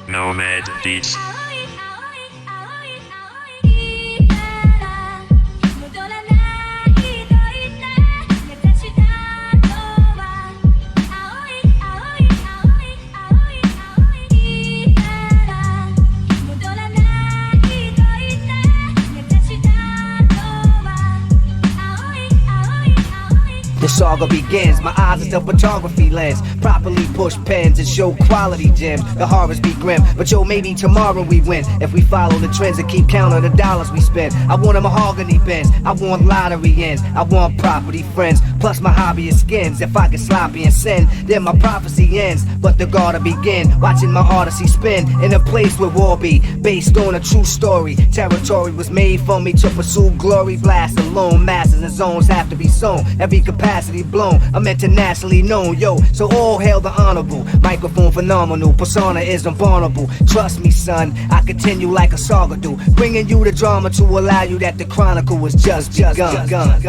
Nomad Beats. The saga begins, my eyes is the photography lens. Properly push pens and show quality gems. The horrors be grim, but yo, maybe tomorrow we win. If we follow the trends and keep counting the dollars we spend. I want a mahogany bins, I want lottery ends, I want property friends, plus my hobby is skins. If I get sloppy and sin, then my prophecy ends. But the gotta begin, watching my odyssey spin in a place where war be based on a true story. Territory was made for me to pursue glory. Blast alone, masses and zones have to be sown. Every capacity blown, I'm internationally known, yo. So all hail the honorable. Microphone phenomenal, persona is unvulnerable. Trust me, son, I continue like a saga do, bringing you the drama to allow you that the chronicle was just begun.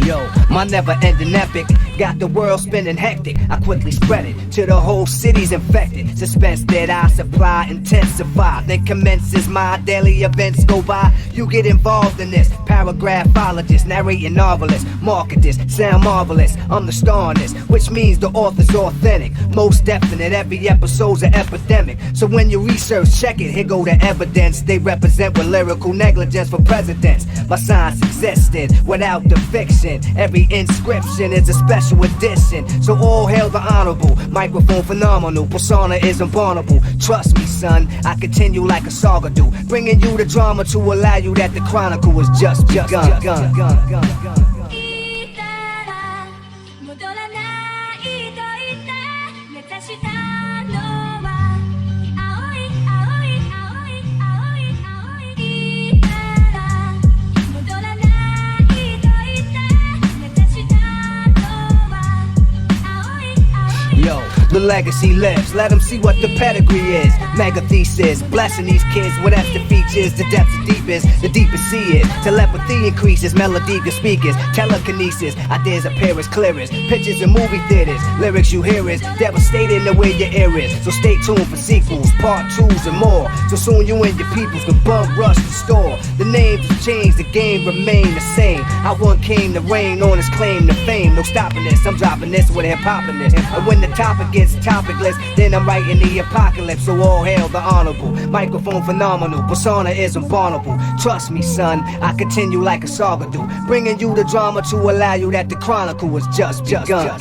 Yo, my never-ending epic got the world spinning hectic. I quickly spread it to the whole city's infected. Suspense that I supply intensify, then commences my daily events go by. You get involved in this, paragraphologist, narrating novelist, market this, sound marvelous. I'm the star in this, which means the author's authentic, most definite. Every episode's an epidemic, so when you research, check it. Here go the evidence. They represent with lyrical negligence for presidents. My science existed without the fiction. Every inscription is a special edition. So all hail the honorable. Microphone phenomenal, persona is unbornable. Trust me, son, I continue like a saga do, bringing you the drama to allow you that the chronicle was just begun. Yo, the legacy lives, let them see what the pedigree is. Mega thesis, blessing these kids with extra features. The depth is deepest, the deepest sea is. Telepathy increases, melody good speakers. Telekinesis, ideas appear as clearest. Pictures in movie theaters, lyrics you hear is devastating the way your ear is. So stay tuned for sequels, part 2s and more. So soon you and your peoples can bump rush the store. The names have changed, the game remain the same. How one came to reign on his claim to fame. No stopping this, I'm dropping this with hip-hopping this. And when the topic gets topicless, then I'm writing the apocalypse. So all hail the honorable. Microphone phenomenal, persona is unvulnerable. Trust me, son, I continue like a saga do, bringing you the drama to allow you that the chronicle was just begun.